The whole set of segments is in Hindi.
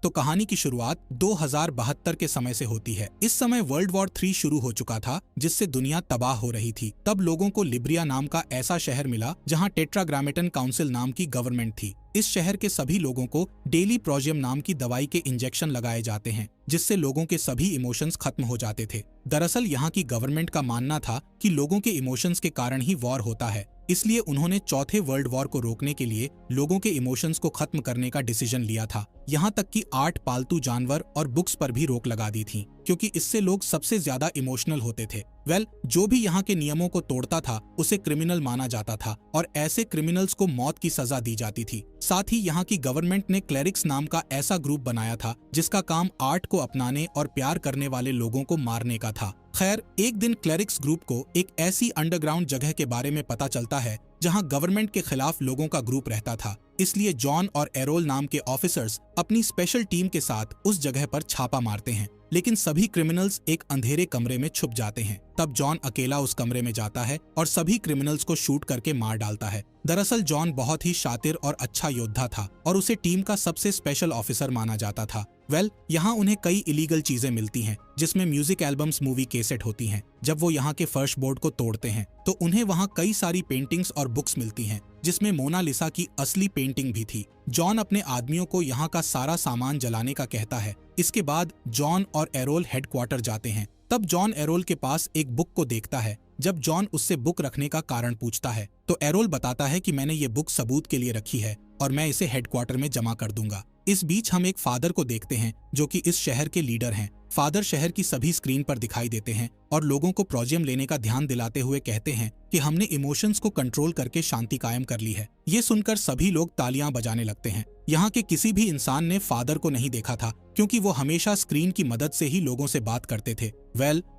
तो कहानी की शुरुआत 2072 के समय से होती है। इस समय वर्ल्ड वॉर 3 शुरू हो चुका था, जिससे दुनिया तबाह हो रही थी। तब लोगों को लिब्रिया नाम का ऐसा शहर मिला जहां टेट्राग्रामेटन काउंसिल नाम की गवर्नमेंट थी। इस शहर के सभी लोगों को डेली प्रोजियम नाम की दवाई के इंजेक्शन लगाए जाते हैं, जिससे लोगों के सभी इमोशंस खत्म हो जाते थे। दरअसल यहाँ की गवर्नमेंट का मानना था कि लोगों के इमोशंस के कारण ही वॉर होता है, इसलिए उन्होंने चौथे वर्ल्ड वॉर को रोकने के लिए लोगों के इमोशंस को खत्म करने का डिसीजन लिया था। यहाँ तक कि आर्ट, पालतू जानवर और बुक्स पर भी रोक लगा दी थी, क्योंकि इससे लोग सबसे ज्यादा इमोशनल होते थे। जो भी यहाँ के नियमों को तोड़ता था उसे क्रिमिनल माना जाता था और ऐसे क्रिमिनल्स को मौत की सजा दी जाती थी। साथ ही यहाँ की गवर्नमेंट ने क्लेरिक्स नाम का ऐसा ग्रुप बनाया था जिसका काम आर्ट को अपनाने और प्यार करने वाले लोगों को मारने का था। खैर, एक दिन क्लेरिक्स ग्रुप को एक ऐसी अंडरग्राउंड जगह के बारे में पता चलता है जहां गवर्नमेंट के खिलाफ लोगों का ग्रुप रहता था। इसलिए जॉन और एरोल नाम के ऑफिसर्स अपनी स्पेशल टीम के साथ उस जगह पर छापा मारते हैं, लेकिन सभी क्रिमिनल्स एक अंधेरे कमरे में छुप जाते हैं। तब जॉन अकेला उस कमरे में जाता है और सभी क्रिमिनल्स को शूट करके मार डालता है। दरअसल जॉन बहुत ही शातिर और अच्छा योद्धा था और उसे टीम का सबसे स्पेशल ऑफिसर माना जाता था। यहाँ उन्हें कई इलीगल चीजें मिलती हैं, जिसमें म्यूजिक एल्बम्स, मूवी कैसेट होती हैं। जब वो यहाँ के फर्श बोर्ड को तोड़ते हैं तो उन्हें वहाँ कई सारी पेंटिंग्स और बुक्स मिलती हैं, जिसमें मोनालिसा की असली पेंटिंग भी थी। जॉन अपने आदमियों को यहाँ का सारा सामान जलाने का कहता है। इसके बाद जॉन और एरोल हेडक्वार्टर जाते हैं। तब जॉन एरोल के पास एक बुक को देखता है। जब जॉन उससे बुक रखने का कारण पूछता है तो एरोल बताता है कि मैंने ये बुक सबूत के लिए रखी है और मैं इसे हेडक्वार्टर में जमा कर दूंगा। इस बीच हम एक फादर को देखते हैं जो कि इस शहर के लीडर हैं। फादर शहर की सभी स्क्रीन पर दिखाई देते हैं और लोगों को प्रोजियम लेने का ध्यान दिलाते हुए कहते हैं कि हमने इमोशंस को कंट्रोल करके शांति कायम कर ली है। ये सुनकर सभी लोग तालियां बजाने लगते हैं। यहाँ के किसी भी इंसान ने फादर को नहीं देखा था, क्योंकि वो हमेशा स्क्रीन की मदद से ही लोगों से बात करते थे।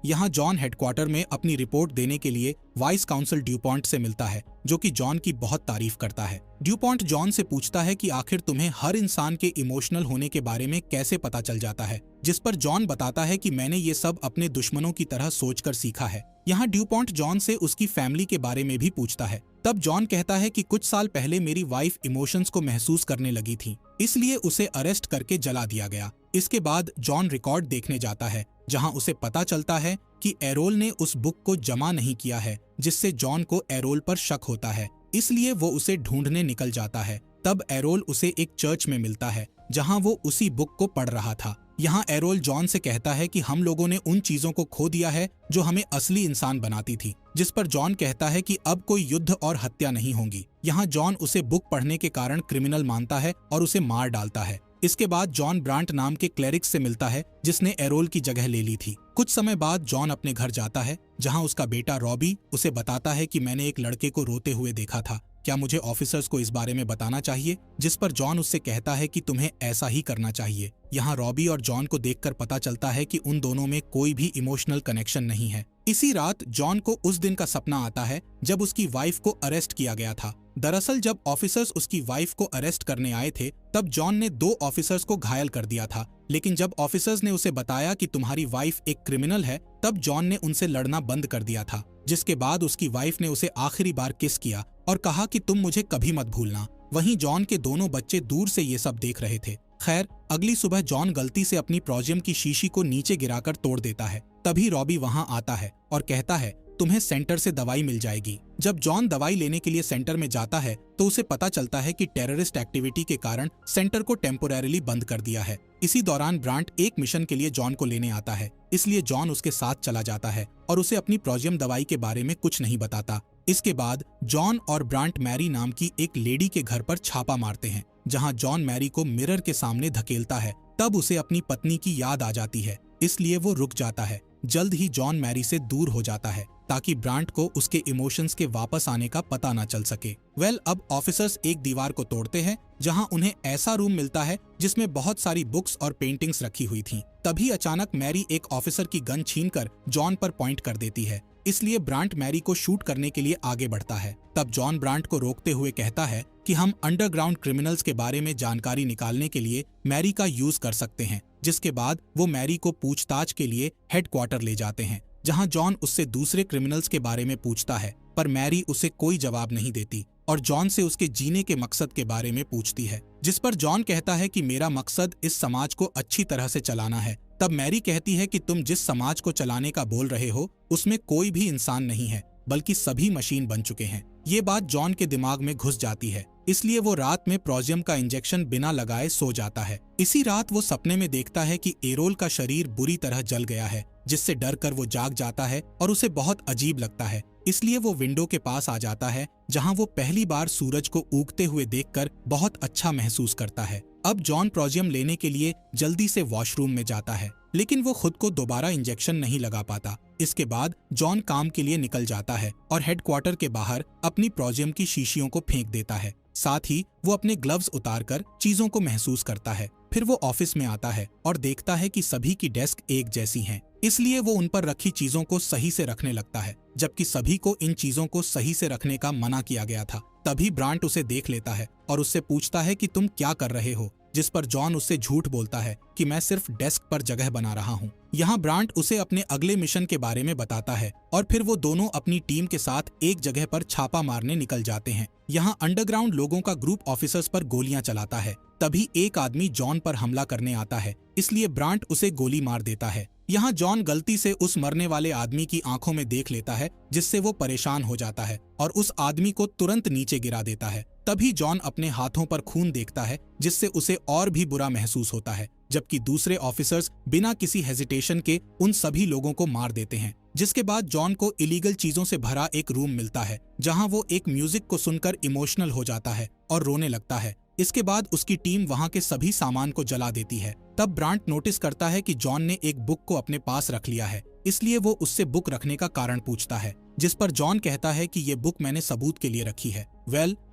यहाँ जॉन हेडक्वार्टर में अपनी रिपोर्ट देने के लिए वाइस काउंसिल ड्यूपॉन्ट से मिलता है, जो कि जॉन की बहुत तारीफ करता है। ड्यूपॉन्ट जॉन से पूछता है कि आखिर तुम्हें हर इंसान के इमोशनल होने के बारे में कैसे पता चल जाता है, जिस पर जॉन बताता है कि मैंने ये सब अपने दुश्मनों की तरह सोचकर सीखा है। यहाँ ड्यूपॉन्ट जॉन से उसकी फैमिली के बारे में भी पूछता है। तब जॉन कहता है कि कुछ साल पहले मेरी वाइफ इमोशंस को महसूस करने लगी थी, इसलिए उसे अरेस्ट करके जला दिया गया। इसके बाद जॉन रिकॉर्ड देखने जाता है, जहां उसे पता चलता है कि एरोल ने उस बुक को जमा नहीं किया है, जिससे जॉन को एरोल पर शक होता है। इसलिए वो उसे ढूंढने निकल जाता है। तब एरोल उसे एक चर्च में मिलता है, जहां वो उसी बुक को पढ़ रहा था। यहाँ एरोल जॉन से कहता है कि हम लोगों ने उन चीजों को खो दिया है जो हमें असली इंसान बनाती थी, जिस पर जॉन कहता है कि अब कोई युद्ध और हत्या नहीं होंगी। यहाँ जॉन उसे बुक पढ़ने के कारण क्रिमिनल मानता है और उसे मार डालता है। इसके बाद जॉन ब्रांट नाम के क्लेरिक्स से मिलता है, जिसने एरोल की जगह ले ली थी। कुछ समय बाद जॉन अपने घर जाता है, जहां उसका बेटा रॉबी उसे बताता है कि मैंने एक लड़के को रोते हुए देखा था, क्या मुझे ऑफिसर्स को इस बारे में बताना चाहिए? जिस पर जॉन उससे कहता है कि तुम्हें ऐसा ही करना चाहिए। यहाँ रॉबी और जॉन को देखकर पता चलता है कि उन दोनों में कोई भी इमोशनल कनेक्शन नहीं है। इसी रात जॉन को उस दिन का सपना आता है जब उसकी वाइफ को अरेस्ट किया गया था। दरअसल जब ऑफिसर्स उसकी वाइफ को अरेस्ट करने आए थे, तब जॉन ने 2 ऑफिसर्स को घायल कर दिया था। लेकिन जब ऑफिसर्स ने उसे बताया कि तुम्हारी वाइफ एक क्रिमिनल है, तब जॉन ने उनसे लड़ना बंद कर दिया था। जिसके बाद उसकी वाइफ ने उसे आखिरी बार किस किया और कहा कि तुम मुझे कभी मत भूलना। वहीं जॉन के दोनों बच्चे दूर से ये सब देख रहे थे। खैर, अगली सुबह जॉन गलती से अपनी प्रोजियम की शीशी को नीचे गिराकर तोड़ देता है। तभी रॉबी वहां आता है और कहता है तुम्हें सेंटर से दवाई मिल जाएगी। जब जॉन दवाई लेने के लिए सेंटर में जाता है तो उसे पता चलता है कि टेररिस्ट एक्टिविटी के कारण सेंटर को टेम्पोरेरीली बंद कर दिया है। इसी दौरान ब्रांट एक मिशन के लिए जॉन को लेने आता है, इसलिए जॉन उसके साथ चला जाता है और उसे अपनी प्रोजियम दवाई के बारे में कुछ नहीं बताता। इसके बाद जॉन और ब्रांट मैरी नाम की एक लेडी के घर पर छापा मारते हैं, जहां जॉन मैरी को मिरर के सामने धकेलता है। तब उसे अपनी पत्नी की याद आ जाती है, इसलिए वो रुक जाता है। जल्द ही जॉन मैरी से दूर हो जाता है ताकि ब्रांट को उसके इमोशंस के वापस आने का पता ना चल सके। अब ऑफिसर्स एक दीवार को तोड़ते हैं, जहां उन्हें ऐसा रूम मिलता है जिसमें बहुत सारी बुक्स और पेंटिंग्स रखी हुई थीं। तभी अचानक मैरी एक ऑफिसर की गन छीनकर जॉन पर पॉइंट कर देती है, इसलिए ब्रांट मैरी को शूट करने के लिए आगे बढ़ता है। तब जॉन ब्रांट को रोकते हुए कहता है कि हम अंडरग्राउंड क्रिमिनल्स के बारे में जानकारी निकालने के लिए मैरी का यूज कर सकते हैं। जिसके बाद वो मैरी को पूछताछ के लिए हेडक्वार्टर ले जाते हैं। जहां जॉन उससे दूसरे क्रिमिनल्स के बारे में पूछता है, पर मैरी उसे कोई जवाब नहीं देती और जॉन से उसके जीने के मकसद के बारे में पूछती है, जिस पर जॉन कहता है कि मेरा मकसद इस समाज को अच्छी तरह से चलाना है। तब मैरी कहती है कि तुम जिस समाज को चलाने का बोल रहे हो उसमें कोई भी इंसान नहीं है, बल्कि सभी मशीन बन चुके हैं। ये बात जॉन के दिमाग में घुस जाती है, इसलिए वो रात में प्रोजियम का इंजेक्शन बिना लगाए सो जाता है। इसी रात वो सपने में देखता है कि एरोल का शरीर बुरी तरह जल गया है, जिससे डर कर वो जाग जाता है और उसे बहुत अजीब लगता है। इसलिए वो विंडो के पास आ जाता है, जहां वो पहली बार सूरज को उगते हुए देखकर बहुत अच्छा महसूस करता है। अब जॉन प्रोजियम लेने के लिए जल्दी से वॉशरूम में जाता है, लेकिन वो खुद को दोबारा इंजेक्शन नहीं लगा पाता। इसके बाद जॉन काम के लिए निकल जाता है और हेडक्वार्टर के बाहर अपनी प्रोजियम की शीशियों को फेंक देता है। साथ ही वो अपने ग्लव्स उतारकर चीजों को महसूस करता है। फिर वो ऑफिस में आता है और देखता है कि सभी की डेस्क एक जैसी हैं, इसलिए वो उन पर रखी चीजों को सही से रखने लगता है, जबकि सभी को इन चीजों को सही से रखने का मना किया गया था। तभी ब्रांट उसे देख लेता है और उससे पूछता है कि तुम क्या कर रहे हो, जिस पर जॉन उससे झूठ बोलता है कि मैं सिर्फ डेस्क पर जगह बना रहा हूँ। यहाँ ब्रांट उसे अपने अगले मिशन के बारे में बताता है और फिर वो दोनों अपनी टीम के साथ एक जगह पर छापा मारने निकल जाते हैं। यहाँ अंडरग्राउंड लोगों का ग्रुप ऑफिसर्स पर गोलियां चलाता है। तभी एक आदमी जॉन पर हमला करने आता है, इसलिए ब्रांट उसे गोली मार देता है। यहाँ जॉन गलती से उस मरने वाले आदमी की आंखों में देख लेता है, जिससे वो परेशान हो जाता है और उस आदमी को तुरंत नीचे गिरा देता है। तभी जॉन अपने हाथों पर खून देखता है, जिससे उसे और भी बुरा महसूस होता है, जबकि दूसरे ऑफिसर्स बिना किसी हेजिटेशन के उन सभी लोगों को मार देते हैं। जिसके बाद जॉन को इलीगल चीजों से भरा एक रूम मिलता है, जहां वो एक म्यूजिक को सुनकर इमोशनल हो जाता है और रोने लगता है। इसके बाद उसकी टीम वहां के सभी सामान को जला देती है। तब ब्रांट नोटिस करता है कि जॉन ने एक बुक को अपने पास रख लिया है, इसलिए वो उससे बुक रखने का कारण पूछता है, जिस पर जॉन कहता है कि ये बुक मैंने सबूत के लिए रखी है।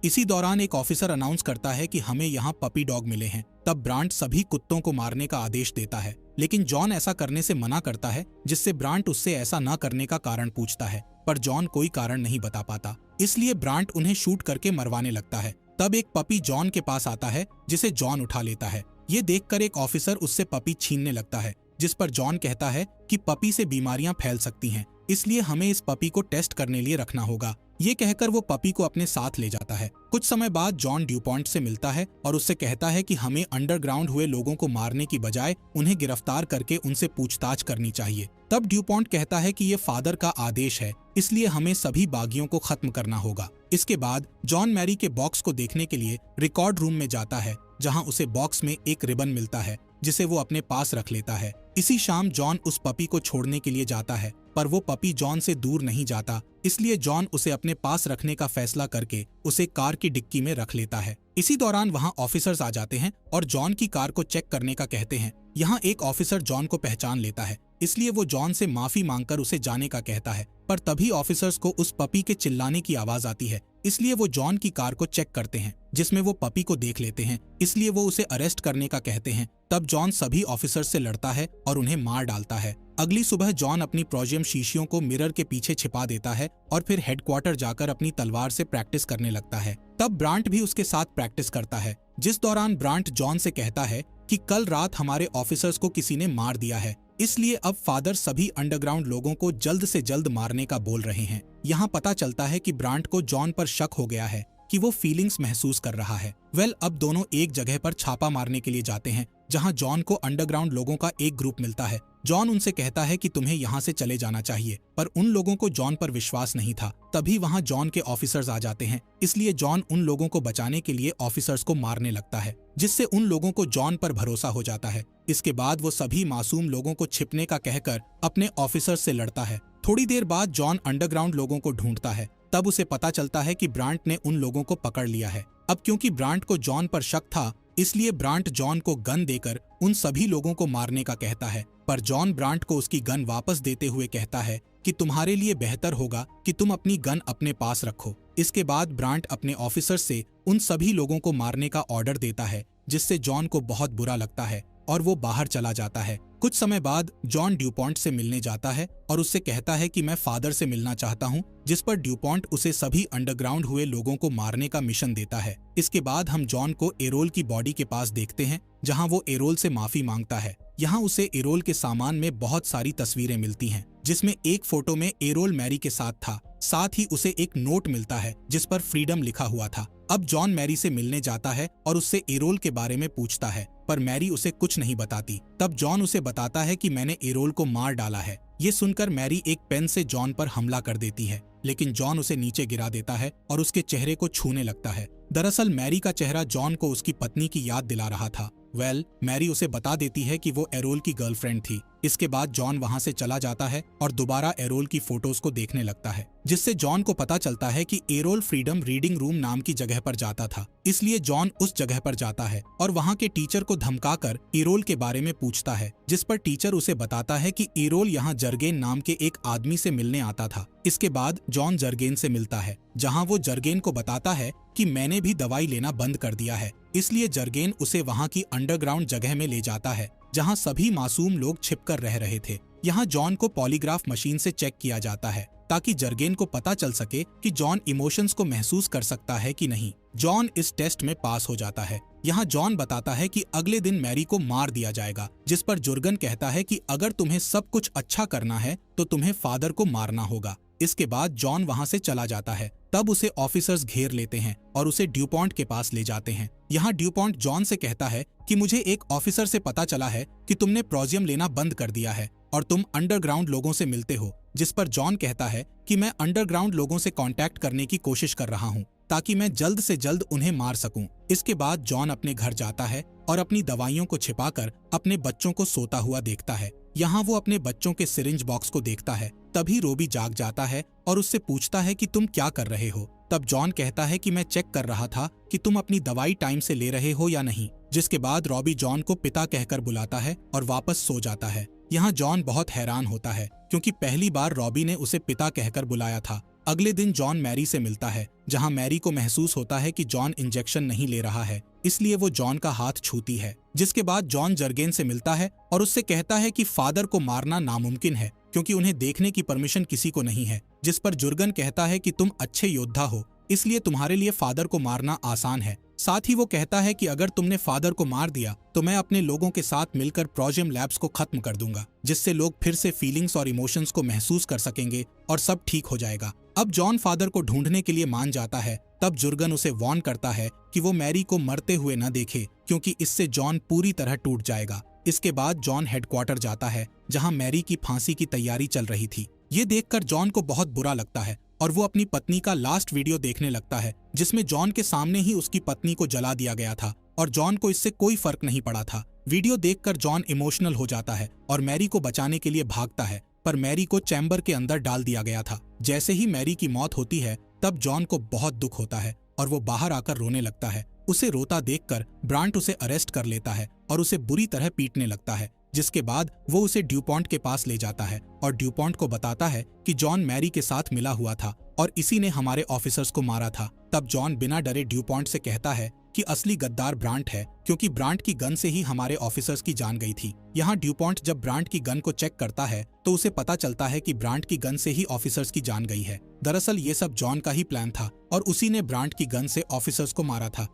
इसी दौरान एक ऑफिसर अनाउंस करता है कि हमें यहाँ पपी डॉग मिले हैं। तब ब्रांट सभी कुत्तों को मारने का आदेश देता है, लेकिन जॉन ऐसा करने से मना करता है, जिससे ब्रांट उससे ऐसा न करने का कारण पूछता है, पर जॉन कोई कारण नहीं बता पाता। इसलिए ब्रांट उन्हें शूट करके मरवाने लगता है। तब एक पपी जॉन के पास आता है, जिसे जॉन उठा लेता है। ये देखकर एक ऑफिसर उससे पपी छीनने लगता है, जिस पर जॉन कहता है कि पपी से बीमारियां फैल सकती हैं, इसलिए हमें इस पपी को टेस्ट करने लिए रखना होगा। ये कहकर वो पपी को अपने साथ ले जाता है। कुछ समय बाद जॉन ड्यूपॉन्ट से मिलता है और उससे कहता है कि हमें अंडरग्राउंड हुए लोगों को मारने की बजाय उन्हें गिरफ्तार करके उनसे पूछताछ करनी चाहिए। तब ड्यूपॉन्ट कहता है कि ये फादर का आदेश है, इसलिए हमें सभी बागियों को खत्म करना होगा। इसके बाद जॉन मैरी के बॉक्स को देखने के लिए रिकॉर्ड रूम में जाता है, जहां उसे बॉक्स में एक रिबन मिलता है, जिसे वो अपने पास रख लेता है। इसी शाम जॉन उस पपी को छोड़ने के लिए जाता है, पर वो पपी जॉन से दूर नहीं जाता, इसलिए जॉन उसे अपने पास रखने का फैसला करके उसे कार की डिक्की में रख लेता है। इसी दौरान वहां ऑफिसर्स आ जाते हैं और जॉन की कार को चेक करने का कहते हैं। यहाँ एक ऑफिसर जॉन को पहचान लेता है, इसलिए वो जॉन से माफी मांगकर उसे जाने का कहता है, पर तभी ऑफिसर्स को उस पपी के चिल्लाने की आवाज आती है, इसलिए वो जॉन की कार को चेक करते हैं, जिसमें वो पपी को देख लेते हैं, इसलिए वो उसे अरेस्ट करने का कहते हैं। तब जॉन सभी ऑफिसर्स से लड़ता है और उन्हें मार डालता है। अगली सुबह जॉन अपनी प्रोजियम शीशियों को मिरर के पीछे छिपा देता है और फिर हेडक्वार्टर जाकर अपनी तलवार से प्रैक्टिस करने लगता है। तब ब्रांट भी उसके साथ प्रैक्टिस करता है, जिस दौरान ब्रांट जॉन से कहता है कि कल रात हमारे ऑफिसर्स को किसी ने मार दिया है, इसलिए अब फादर सभी अंडरग्राउंड लोगों को जल्द से जल्द मारने का बोल रहे हैं। यहाँ पता चलता है कि ब्रांट को जॉन पर शक हो गया है कि वो फीलिंग्स महसूस कर रहा है। अब दोनों एक जगह पर छापा मारने के लिए जाते हैं, जहाँ जॉन को अंडरग्राउंड लोगों का एक ग्रुप मिलता है। जॉन उनसे कहता है कि तुम्हें यहाँ से चले जाना चाहिए, पर उन लोगों को जॉन पर विश्वास नहीं था। तभी वहाँ जॉन के ऑफिसर्स आ जाते हैं, इसलिए जॉन उन लोगों को बचाने के लिए ऑफिसर्स को मारने लगता है, जिससे उन लोगों को जॉन पर भरोसा हो जाता है। इसके बाद वो सभी मासूम लोगों को छिपने का कहकर अपने ऑफिसर्स से लड़ता है। थोड़ी देर बाद जॉन अंडरग्राउंड लोगों को ढूंढता है। तब उसे पता चलता है कि ब्रांट ने उन लोगों को पकड़ लिया है। अब क्योंकि ब्रांट को जॉन पर शक था, इसलिए ब्रांट जॉन को गन देकर उन सभी लोगों को मारने का कहता है, पर जॉन ब्रांट को उसकी गन वापस देते हुए कहता है कि तुम्हारे लिए बेहतर होगा कि तुम अपनी गन अपने पास रखो। इसके बाद ब्रांट अपने ऑफिसर से उन सभी लोगों को मारने का ऑर्डर देता है, जिससे जॉन को बहुत बुरा लगता है और वो बाहर चला जाता है। कुछ समय बाद जॉन ड्यूपॉन्ट से मिलने जाता है और उससे कहता है कि मैं फादर से मिलना चाहता हूँ, जिस पर ड्यूपॉन्ट उसे सभी अंडरग्राउंड हुए लोगों को मारने का मिशन देता है। इसके बाद हम जॉन को एरोल की बॉडी के पास देखते हैं, जहाँ वो एरोल से माफी मांगता है। यहाँ उसे एरोल के सामान में बहुत सारी तस्वीरें मिलती हैं, जिसमें एक फोटो में एरोल मैरी के साथ था। साथ ही उसे एक नोट मिलता है जिस पर फ्रीडम लिखा हुआ था। अब जॉन मैरी से मिलने जाता है और उससे एरोल के बारे में पूछता है, पर मैरी उसे कुछ नहीं बताती। तब जॉन उसे बताता है कि मैंने एरोल को मार डाला है। ये सुनकर मैरी एक पेन से जॉन पर हमला कर देती है, लेकिन जॉन उसे नीचे गिरा देता है और उसके चेहरे को छूने लगता है। दरअसल मैरी का चेहरा जॉन को उसकी पत्नी की याद दिला रहा था। मैरी उसे बता देती है कि वो एरोल की गर्लफ्रेंड थी। इसके बाद जॉन वहां से चला जाता है और दोबारा एरोल की फोटोज को देखने लगता है, जिससे जॉन को पता चलता है कि एरोल फ्रीडम रीडिंग रूम नाम की जगह पर जाता था। इसलिए जॉन उस जगह पर जाता है और वहां के टीचर को धमकाकर एरोल के बारे में पूछता है, जिस पर टीचर उसे बताता है कि एरोल यहाँ जर्गेन नाम के एक आदमी से मिलने आता था। इसके बाद जॉन जर्गेन से मिलता है, जहाँ वो जर्गेन को बताता है कि मैंने भी दवाई लेना बंद कर दिया है। इसलिए जर्गेन उसे वहाँ की अंडरग्राउंड जगह में ले जाता है, जहाँ सभी मासूम लोग छिपकर रह रहे थे। यहाँ जॉन को पॉलीग्राफ मशीन से चेक किया जाता है, ताकि जर्गेन को पता चल सके कि जॉन इमोशंस को महसूस कर सकता है कि नहीं। जॉन इस टेस्ट में पास हो जाता है। यहाँ जॉन बताता है कि अगले दिन मैरी को मार दिया जाएगा, जिस पर जुर्गन कहता है कि अगर तुम्हें सब कुछ अच्छा करना है तो तुम्हें फादर को मारना होगा। इसके बाद जॉन वहां से चला जाता है। तब उसे ऑफिसर्स घेर लेते हैं और उसे ड्यूपॉन्ट के पास ले जाते हैं। यहाँ ड्यूपॉन्ट जॉन से कहता है कि मुझे एक ऑफिसर से पता चला है कि तुमने प्रोजियम लेना बंद कर दिया है और तुम अंडरग्राउंड लोगों से मिलते हो, जिस पर जॉन कहता है कि मैं अंडरग्राउंड लोगों से कांटेक्ट करने की कोशिश कर रहा हूँ, ताकि मैं जल्द से जल्द उन्हें मार सकूं। इसके बाद जॉन अपने घर जाता है और अपनी दवाइयों को छिपाकर अपने बच्चों को सोता हुआ देखता है। यहाँ वो अपने बच्चों के सिरिंज बॉक्स को देखता है। तभी रोबी जाग जाता है और उससे पूछता है कि तुम क्या कर रहे हो। तब जॉन कहता है कि मैं चेक कर रहा था कि तुम अपनी दवाई टाइम से ले रहे हो या नहीं। जिसके बाद रॉबी जॉन को पिता कहकर बुलाता है और वापस सो जाता है। यहाँ जॉन बहुत हैरान होता है, क्योंकि पहली बार रॉबी ने उसे पिता कहकर बुलाया था। अगले दिन जॉन मैरी से मिलता है, जहां मैरी को महसूस होता है कि जॉन इंजेक्शन नहीं ले रहा है, इसलिए वो जॉन का हाथ छूती है। जिसके बाद जॉन जर्गेन से मिलता है और उससे कहता है कि फादर को मारना नामुमकिन है, क्योंकि उन्हें देखने की परमिशन किसी को नहीं है। जिस पर जुर्गन कहता है कि तुम अच्छे योद्धा हो, इसलिए तुम्हारे लिए फादर को मारना आसान है। साथ ही वो कहता है कि अगर तुमने फादर को मार दिया तो मैं अपने लोगों के साथ मिलकर प्रोजियम लैब्स को खत्म कर दूंगा, जिससे लोग फिर से फीलिंग्स और इमोशंस को महसूस कर सकेंगे और सब ठीक हो जाएगा। अब जॉन फादर को ढूंढने के लिए मान जाता है। तब जुर्गन उसे वार्न करता है कि वो मैरी को मरते हुए न देखे, क्योंकि इससे जॉन पूरी तरह टूट जाएगा। इसके बाद जॉन हेडक्वार्टर जाता है, जहां मैरी की फांसी की तैयारी चल रही थी। ये देखकर जॉन को बहुत बुरा लगता है और वो अपनी पत्नी का लास्ट वीडियो देखने लगता है, जिसमें जॉन के सामने ही उसकी पत्नी को जला दिया गया था और जॉन को इससे कोई फर्क नहीं पड़ा था। वीडियो देखकर जॉन इमोशनल हो जाता है और मैरी को बचाने के लिए भागता है, पर मैरी को चैम्बर के अंदर डाल दिया गया था। जैसे ही मैरी की मौत होती है, तब जॉन को बहुत दुख होता है और वो बाहर आकर रोने लगता है। उसे रोता देखकर ब्रांट उसे अरेस्ट कर लेता है और उसे बुरी तरह पीटने लगता है। जिसके बाद वो उसे ड्यूपॉन्ट के पास ले जाता है और ड्यूपॉन्ट को बताता है कि जॉन मैरी के साथ मिला हुआ था और इसी ने हमारे ऑफिसर्स को मारा था। तब जॉन बिना डरे ड्यूपॉन्ट से कहता है कि असली गद्दार ब्रांट है, क्योंकि ब्रांट की गन से ही हमारे ऑफिसर्स की जान गई थी। यहाँ ड्यूपॉन्ट जब ब्रांट की गन को चेक करता है तो उसे पता चलता है कि ब्रांट की गन से ही ऑफिसर्स की जान गई है। दरअसल ये सब जॉन का ही प्लान था और उसी ने ब्रांट की गन से ऑफिसर्स को मारा था।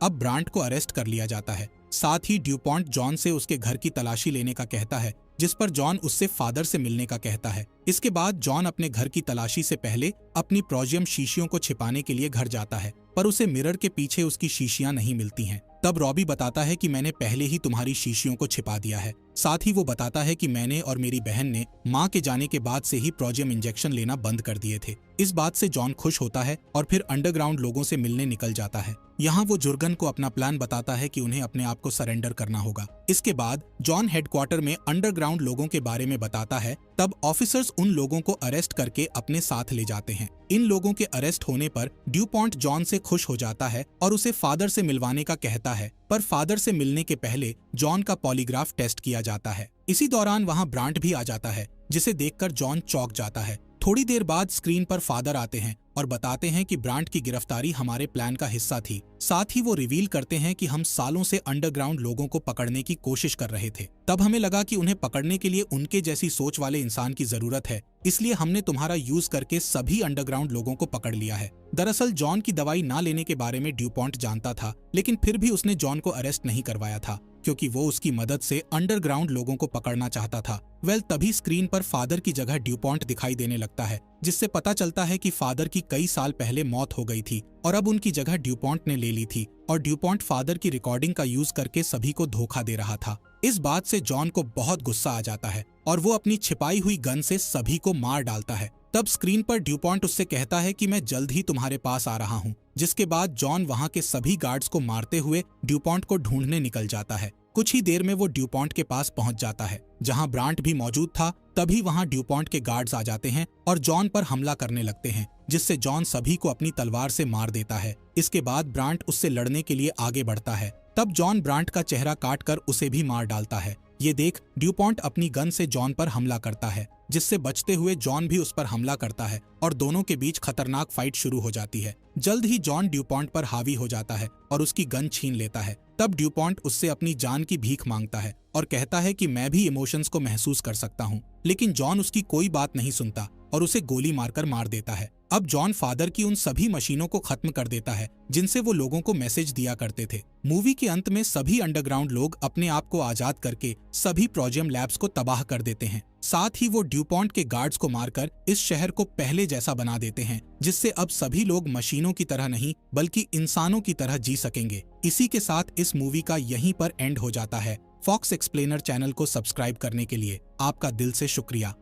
अब ब्रांट को अरेस्ट कर लिया जाता है। साथ ही ड्यूपॉन्ट जॉन से उसके घर की तलाशी लेने का कहता है, जिस पर जॉन उससे फादर से मिलने का कहता है। इसके बाद जॉन अपने घर की तलाशी से पहले अपनी प्रोजियम शीशियों को छिपाने के लिए घर जाता है, पर उसे मिरर के पीछे उसकी शीशियां नहीं मिलती हैं। तब रॉबी बताता है कि मैंने पहले ही तुम्हारी शीशियों को छिपा दिया है। साथ ही वो बताता है कि मैंने और मेरी बहन ने माँ के जाने के बाद से ही प्रोजियम इंजेक्शन लेना बंद कर दिए थे। इस बात से जॉन खुश होता है और फिर अंडरग्राउंड लोगों से मिलने निकल जाता है। यहाँ वो जुर्गन को अपना प्लान बताता है कि उन्हें अपने आप को सरेंडर करना होगा। इसके बाद जॉन हेडक्वार्टर में अंडरग्राउंड लोगों के बारे में बताता है। तब ऑफिसर्स उन लोगों को अरेस्ट करके अपने साथ ले जाते हैं। इन लोगों के अरेस्ट होने पर ड्यूपॉन्ट जॉन से खुश हो जाता है और उसे फादर से मिलवाने का कहता है, पर फादर से मिलने के पहले जॉन का पॉलीग्राफ टेस्ट किया जाता है। इसी दौरान वहाँ ब्रांट भी आ जाता है, जिसे देखकर जॉन चौंक जाता है, थोड़ी देर बाद स्क्रीन पर फादर आते हैं और बताते हैं कि ब्रांट की गिरफ्तारी हमारे प्लान का हिस्सा थी। साथ ही वो रिवील करते हैं कि हम सालों से अंडरग्राउंड लोगों को पकड़ने की कोशिश कर रहे थे। तब हमें लगा कि उन्हें पकड़ने के लिए उनके जैसी सोच वाले इंसान की जरूरत है, इसलिए हमने तुम्हारा यूज करके सभी अंडरग्राउंड लोगों को पकड़ लिया है। दरअसल जॉन की दवाई ना लेने के बारे में ड्यूपॉन्ट जानता था, लेकिन फिर भी उसने जॉन को अरेस्ट नहीं करवाया था क्योंकि वो उसकी मदद से अंडरग्राउंड लोगों को पकड़ना चाहता था। तभी स्क्रीन पर फादर की जगह ड्यूपॉन्ट दिखाई देने लगता है, जिससे पता चलता है कि फादर की कई साल पहले मौत हो गई थी और अब उनकी जगह ड्यूपॉन्ट ने ले ली थी और ड्यूपॉन्ट फादर की रिकॉर्डिंग का यूज करके सभी को धोखा दे रहा था। इस बात से जॉन को बहुत गुस्सा आ जाता है और वो अपनी छिपाई हुई गन से सभी को मार डालता है। तब स्क्रीन पर ड्यूपॉन्ट उससे कहता है कि मैं जल्द ही तुम्हारे पास आ रहा हूँ, जिसके बाद जॉन वहाँ के सभी गार्ड्स को मारते हुए ड्यूपॉन्ट को ढूंढने निकल जाता है। कुछ ही देर में वो ड्यूपॉन्ट के पास पहुंच जाता है, जहां ब्रांट भी मौजूद था। तभी वहां ड्यूपॉन्ट के गार्ड्स आ जाते हैं और जॉन पर हमला करने लगते हैं, जिससे जॉन सभी को अपनी तलवार से मार देता है। इसके बाद ब्रांट उससे लड़ने के लिए आगे बढ़ता है। तब जॉन ब्रांट का चेहरा काट कर उसे भी मार डालता है। ये देख ड्यूपॉन्ट अपनी गन से जॉन पर हमला करता है, जिससे बचते हुए जॉन भी उस पर हमला करता है और दोनों के बीच खतरनाक फाइट शुरू हो जाती है। जल्द ही जॉन ड्यूपॉन्ट पर हावी हो जाता है और उसकी गन छीन लेता है। तब ड्यूपॉन्ट उससे अपनी जान की भीख मांगता है और कहता है कि मैं भी इमोशंस को महसूस कर सकता हूँ, लेकिन जॉन उसकी कोई बात नहीं सुनता और उसे गोली मारकर मार देता है। अब जॉन फादर की उन सभी मशीनों को खत्म कर देता है जिनसे वो लोगों को मैसेज दिया करते थे। मूवी के अंत में सभी अंडरग्राउंड लोग अपने आप को आजाद करके सभी प्रोजियम लैब्स को तबाह कर देते हैं। साथ ही वो ड्यूपॉन्ट के गार्ड्स को मारकर इस शहर को पहले जैसा बना देते हैं, जिससे अब सभी लोग मशीनों की तरह नहीं बल्कि इंसानों की तरह जी सकेंगे। इसी के साथ इस मूवी का यहीं पर एंड हो जाता है। फॉक्स एक्सप्लेनर चैनल को सब्सक्राइब करने के लिए आपका दिल से शुक्रिया।